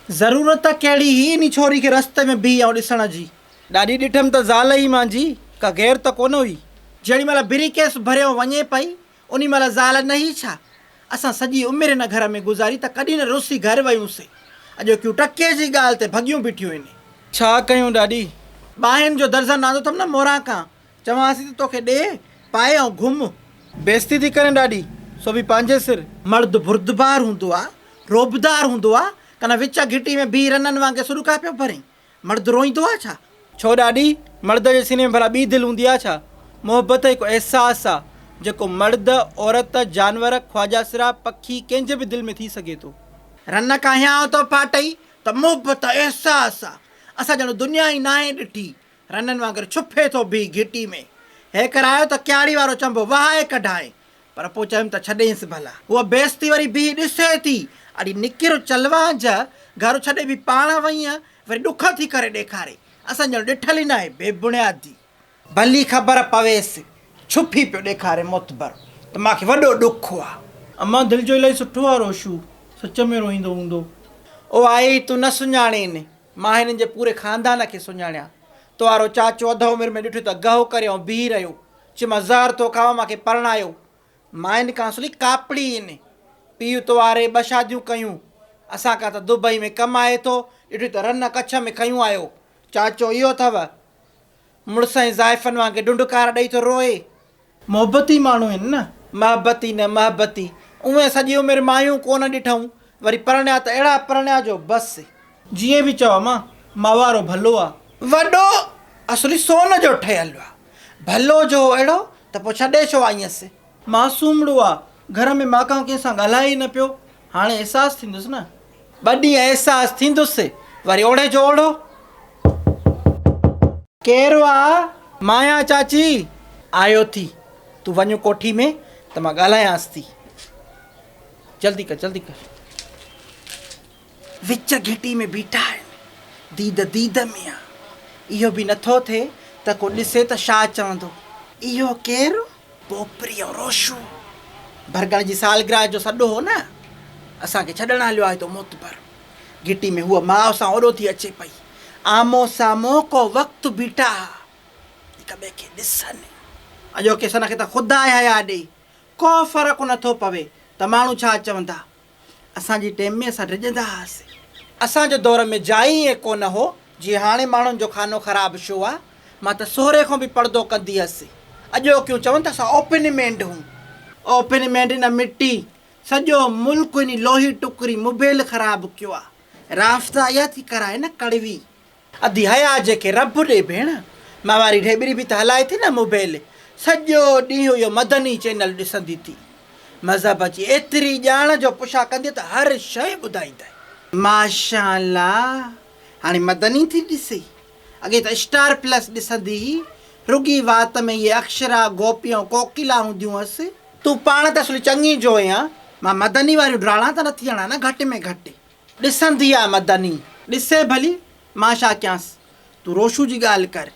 ज़रूरत कहिड़ी ही इन छोरी खे रस्ते में बीह ऐं ॾिसण जी। ॾाढी ॾिठमि त ज़ाल ई मुंहिंजी का गैर त कोन हुई। जेॾी महिल बिरी केस भरियो वञे पई उन महिल ज़ाल न ई छा। असां सॼी उमिरि हिन घर में गुज़ारी त कॾहिं न रुसी घर वयूंसीं। अॼु क्यों टके जी ॻाल्हि ते भॻियूं बीठियूं आहिनि। छा कयूं ॾाढी? ॿाहिनि जो दर्जन आंदो अथमि न मोरां खां, चवांसि थी तोखे ॾे पाए ऐं घुम। बेइज़ती थी करे ॾाढी, सो बि पंहिंजे सिर। मर्द बुर्दबार हूंदो आहे, रोबदार हूंदो आहे, कन विच घिटी में बीह रननि वांगुरु सुॾुका पियो भरे। मर्द रोईंदो आहे छा? छो ॾाढी? मर्द जे सीने में भला ॿी दिलि हूंदी आहे छा? मोहबत हिकु अहसासु आहे जेको मर्द, औरत, जानवर, ख्वाजा सिरा, पखी कंहिंजे बि दिलि में थी सघे थो। रन खां हियां थो फाटई त मोहबत अहसासु आहे। असां ॼण दुनिया ई नाहे ॾिठी। रननि वांगुरु छुपे थो बीह घिटी में। हे करायो त क्याड़ी वारो चंबो वहाए कढाए, पर पोइ चयुमि त छॾेसि भला। उहा बेइज़ती वरी बीह ॾिसे थी। अॼु निकिर चलवा जा घर छॾे बि पाण वई आहे, वरी ॾुख थी करे ॾेखारे। असां ॼण ॾिठल ई न आहे बेबुनियादी। भली ख़बर पवेसि छुपी पियो ॾेखारे मोतबर त मूंखे वॾो ॾुख आहे। अम्मा दिलि जो इलाही सुठो आहे रोशू, सच में रोईंदो हूंदो। ओ आई तूं न सुञाणेनि, मां हिननि जे पूरे ख़ानदान खे सुञाणिया। तो वारो चाचो अध उमिरि में ॾिठो त गहू करे ऐं बीह रहियो, चई मां ज़हर थो खावां, मूंखे परणायो। मां हिन खां असली कापड़ी आहिनि। पीउ तो वारे 2 शादियूं कयूं, असां खां त दुबई में कमाए थो, ॾिठो त रन कच्छ में खयूं आयो। चाचो इहो अथव, मुड़ुस ऐं ज़ाइफ़नि वांगुरु ढुंढकार ॾेई थो रोए। मोहबती माण्हू आहिनि न, महबती न महबती। उहे सॼी उमिरि मायूं कोन ॾिठूं, वरी परणिया त अहिड़ा परणिया जो बसि। जीअं बि चओ मां वारो भलो आहे, वॾो असली सोन जो ठहियलु आहे। भलो जो अहिड़ो त पोइ छॾे छो आईअसि। मासूमड़ो आहे, घर में मां कंहिं सां ॻाल्हाए ई न पियो। हाणे अहसासु थींदुसि न, 2 ॾींहं अहसासु थींदुसि, वरी ओढ़े जो ओढ़ो। केरु आहे? माया चाची आयो थी, तूं वञो कोठी में त मां ॻाल्हायांसि थी। जल्दी कर जल्दी कर। विच घिटी में बीठा आहिनि, दीद दीद में आहे। इहो बि नथो थिए त को ॾिसे त छा चवंदो। इहो केरु? पोपरी ऐं रोशू। भरगण जी सालगिरह जो सॾो हो न, असांखे छॾणु हलियो आहे तो मोतबर। घिटी में हूअ माउ सां ओॾो थी अचे पई, आमो साम्हूं को वक़्तु बीठा, हिक ॿिए खे ॾिसनि। अॼो के सन खे त ख़ुदा हया ॾे, को फ़र्क़ु नथो पवे त माण्हू छा चवंदा। असांजी टाइम में असां डिॼंदा हुआसीं। असांजे दौर में जाइ ईअं कोन हो जीअं हाणे माण्हुनि जो खानो ख़राबु छो आहे। मां त सोहरे खां बि पर्दो कंदी हुअसि। अॼो क्यों चवनि त असां ओपिनमेंट हूं। ओपिनमेंट न मिटी, सॼो मुल्क इन लोही टुकरी मोबाइल ख़राबु कयो आहे। राफ़्ता इहा थी कराए न कड़वी। अधी हया जेके रब ॾे भेण, मां वारी ढेबरी बि त हलाए थी न मोबाइल। सॼो ॾींहुं इहो मदनी चैनल ॾिसंदी थी। मज़हब जी एतिरी ॼाण जो पुछा कंदी त हर शइ ॿुधाईंदा। माशाअल्लाह, हाणे मदनी थी ॾिसे। अॻे त स्टार प्लस ॾिसंदी हुई, रुगी वात में इहे अक्षरा, गोपी ऐं कोकिला हूंदियूं हुअसि। तूं पाण त असली चङी जो आहियां, मां मदनी वारियूं ड्राणा त नथी हणां न घटि में घटि। ॾिसंदी आहे मदनी, ॾिसे भली, मां छा कयांसि। तूं रोशू जी ॻाल्हि कर,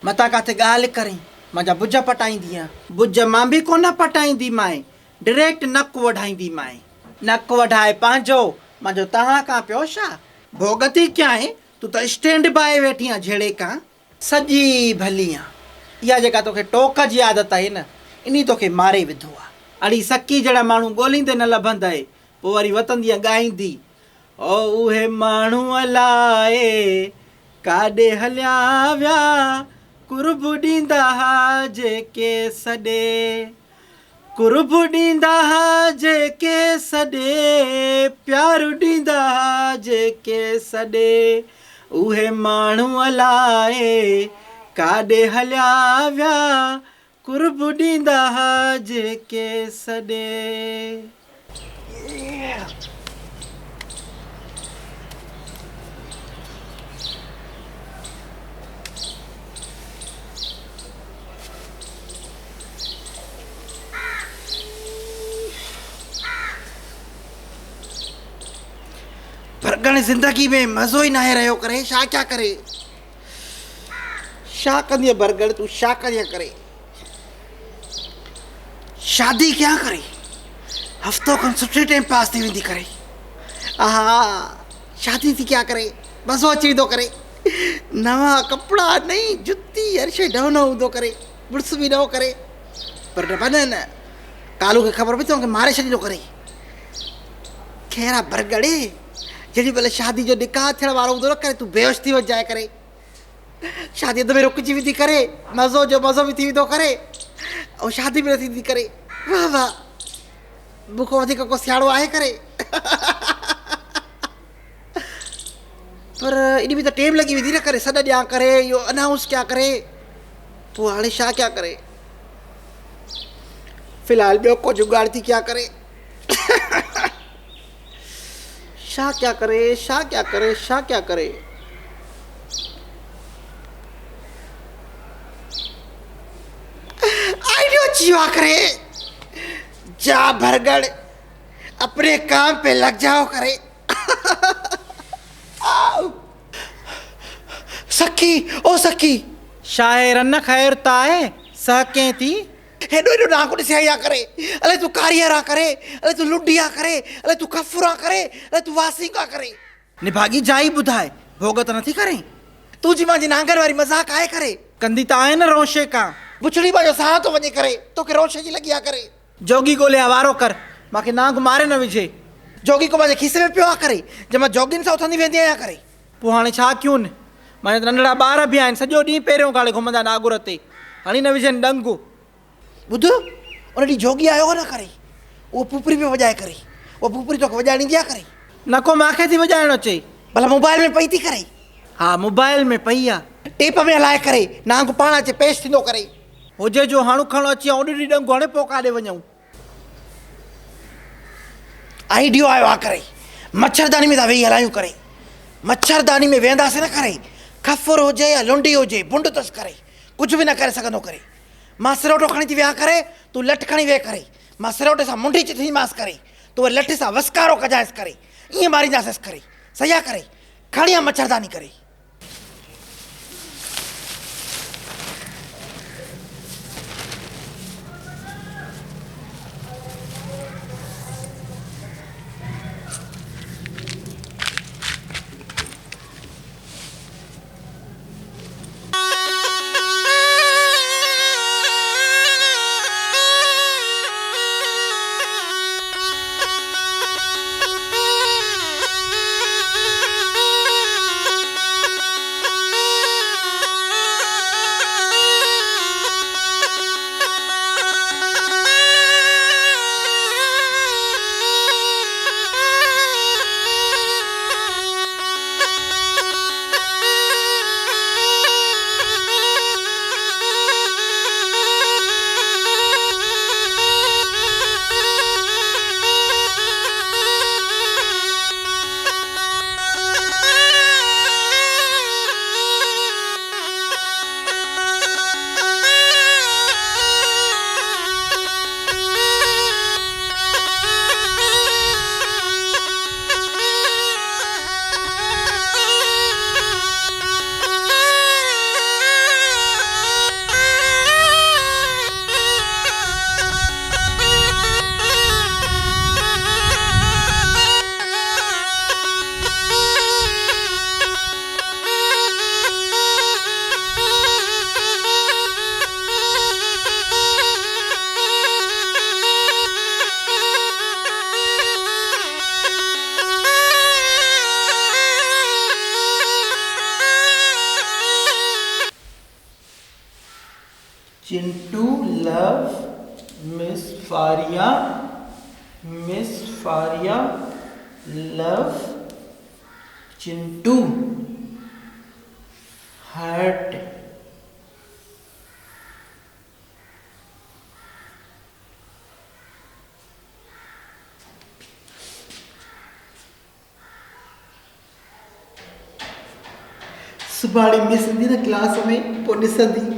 मतां किथे ॻाल्हि करें, मुंहिंजा बुझ पटाईंदी आहियां। बुझ मां बि कोन पटाईंदी माए, डायरेक्ट नकु वढाईंदी माए। नकु वढाए पंहिंजो, मुंहिंजो तव्हां खां पियो छा। भोगती क्या आहे, तूं त स्टैंड बाए वेठी आहीं झेड़े खां। सॼी भली आहे, इहा जेका तोखे टोक जी आदत आहे न, इन तोखे मारे विधो आहे। अड़ी सकी जहिड़ा माण्हू ॻोल्हींदे न लभंदे, पोइ वरी वतंदी ॻाईंदी, ओ उहे माण्हू अलाए काॾे हलिया विया, कुर्ब ॾींदा हुआ जेके सॾे, कुर्ब ॾींदा हुआ जेके सॾे, प्यारु ॾींदा हुआ जेके सॾे, उहे माण्हू अलाए काॾे हलिया विया, कुर्ब ॾींदा हुआ जेके सॾे। भरगण ज़िंदगी में मज़ो ई नाहे रहियो करे, छा क्या करे। छा कंदी भरगण, तूं छा कंदी करे। शादी क्या करे, हफ़्तो खन सुठे टाइम पास थी वेंदी करे। हा शादी थी क्या करे, मज़ो अची थो करे, नवा कपिड़ा नई जुती हर शइ नओं नओं थो करे, बुर्स बि नओं करे, पर न कालू खे ख़बर पई अथव की मारे छॾींदो करे। खैरा बरगड़े जेॾी महिल शादी जो निकाह थियण वारो हूंदो न करे तूं बेहोश थी वञाए करे, शादी अध में रुकिजी बि थी करे, मज़ो जो मज़ो बि थी वेंदो करे ऐं शादी बि न थींदी करे। वाह वाह, मूंखां वधीक को सियाणो आहे करे। पर इन में त टेम लॻी वेंदी न करे, सॾ ॾियां करे, इहो अनाउंस क्या करे, पोइ हाणे छा क्या करे। फ़िलहाल ॿियो को जुगाड़ थी क्या करे। छा क्या करे, छा क्या करे, छा क्या करे। आइडियो अची वियो आहे करे, जा भरगड़ अपने काम पे लग जाओ करे। सखी ओ सखी, शायर न खैर ताए सहके थी हेॾो हेॾो नाको ॾिसे आई आहे करे, अले तूं कारियर करे, अले तूं लुडी करे, अले तूं कफुरा करे, अले तूं वासिंगा करे। निभागी जाई ॿुधाए भोगत नथी करे, तू जी मुंहिंजी नांगर वारी मज़ाक आहे करे। कंदी त आहे न रोशे का, बुछड़ी मां जो साह थो वञे करे, तोखे रोशे जी लॻी आहे करे। जोगी ॻोल्हे आवारो कर, मूंखे नांग मारे न विझे। जोगी को मुंहिंजे खीसे में पियो आहे करे, जंहिं मां जोगियुनि सां उथंदी वेंदी आहियां करे। पोइ हाणे छा कयूं न, मुंहिंजा नंढड़ा ॿार बि आहिनि, सॼो ॾींहुं पहिरियों काड़े घुमंदा नागुर ते, हाणे न विझनि ॾंग। ॿुध, उन ॾींहुं जोगी आयो न करे, उहो पुपरी पियो वॼाए करे, उहा पुपरी तोखे वॼाइण ईंदी आहे करे। न को मूंखे थी वॼाइणु अचे, भला मोबाइल में पई थी करे। हा मोबाइल में पई आहे, टेप में हलाए करे नांग पाण अचे पेश थींदो करे। हुजे जो हाणो खणो अची ओॾी ॾंग, हाणे पोइ काॾे वञूं। आइडियो आयो आहे करे, मच्छरदानी में था वेही हलायूं करे। मच्छरदानी में वेंदासीं न करे, खफुर हुजे या लुंडी हुजे, बुंड अथसि करे, कुझु बि न करे सघंदो करे। मां सिरोटो खणी थी विया करे, तूं लठ खणी वेह करे, मां सिरोटे सां मुंडी चिथीमांसि करे, तूं वरी लठ सां वसकारो कजांइसि करे, ईअं मारींदासीं करे। सही आहे करे, खणी आ मच्छरदानी करे। Chintu love miss Faria, miss Faria love Chintu hurt. सुभाणे मिस ईंदी न क्लास में, पोइ ॾिसंदी